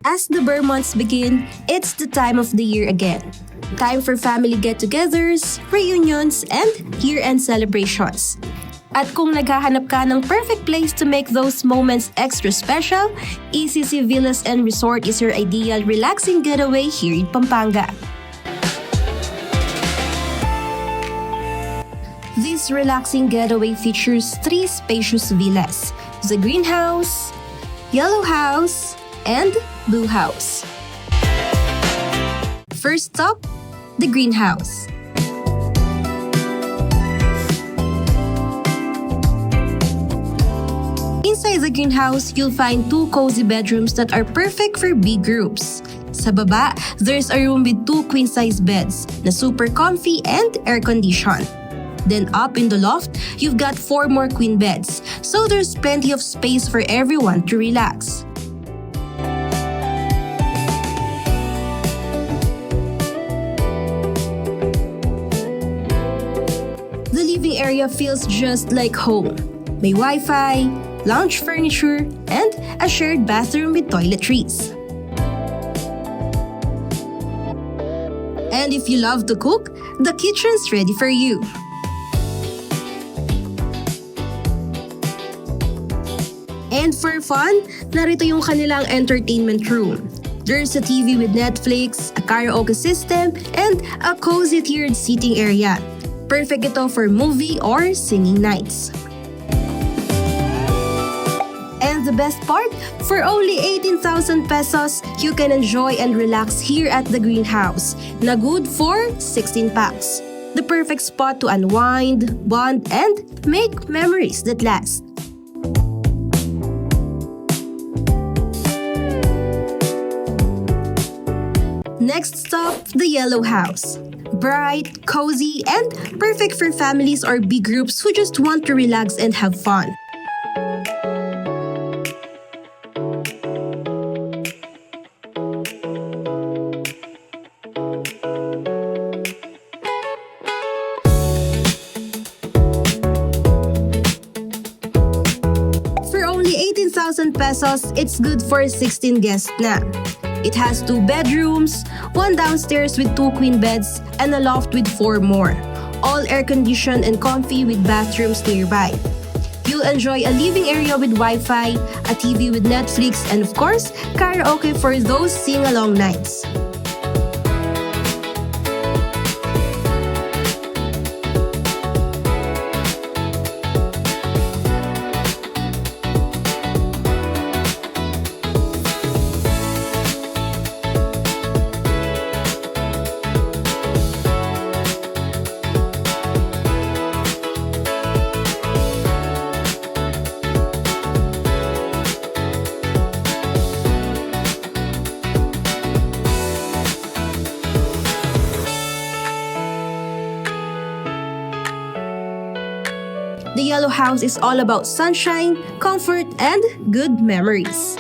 As the Burr months begin, it's the time of the year again. Time for family get-togethers, reunions, and year-end celebrations. At kung naghahanap ka ng perfect place to make those moments extra special, ECC Villas and Resort is your ideal relaxing getaway here in Pampanga. This relaxing getaway features 3 spacious villas: the greenhouse, yellow house, and blue house. First stop, the greenhouse. Inside the greenhouse, you'll find 2 cozy bedrooms that are perfect for big groups. Sa baba, there's a room with 2 queen-size beds na super comfy and air-conditioned. Then up in the loft, you've got 4 more queen beds, so there's plenty of space for everyone to relax. The living area feels just like home. May Wi-Fi, lounge furniture, and a shared bathroom with toiletries. And if you love to cook, the kitchen's ready for you. And for fun, narito yung kanilang entertainment room. There's a TV with Netflix, a karaoke system, and a cozy tiered seating area. Perfect ito for movie or singing nights. And the best part, for only 18,000 pesos, you can enjoy and relax here at the greenhouse, na good for 16 packs. The perfect spot to unwind, bond, and make memories that last. Next stop, the yellow house. Bright, cozy, and perfect for families or big groups who just want to relax and have fun. For only 18,000 pesos, it's good for 16 guests na. It has 2 bedrooms, 1 downstairs with 2 queen beds, and a loft with 4 more. All air-conditioned and comfy with bathrooms nearby. You'll enjoy a living area with Wi-Fi, a TV with Netflix, and of course, karaoke for those sing-along nights. The yellow house is all about sunshine, comfort, and good memories.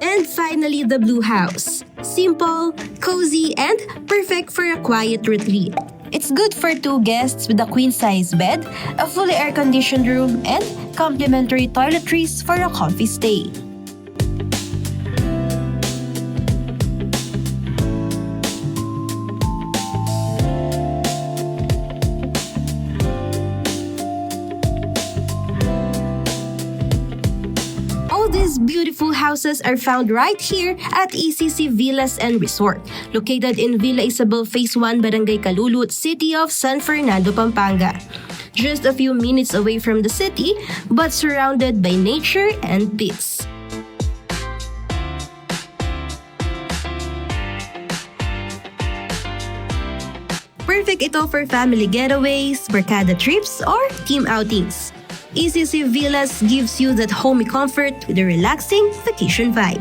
And finally, the blue house. Simple, cozy, and perfect for a quiet retreat. It's good for 2 guests with a queen-size bed, a fully air-conditioned room, and complimentary toiletries for a comfy stay. These beautiful houses are found right here at ECC Villas and Resort, located in Villa Isabel Phase 1, Barangay Calulut, City of San Fernando, Pampanga. Just a few minutes away from the city, but surrounded by nature and peace. Perfect ito for family getaways, barkada trips, or team outings. ECC Villas gives you that homey comfort with a relaxing vacation vibe.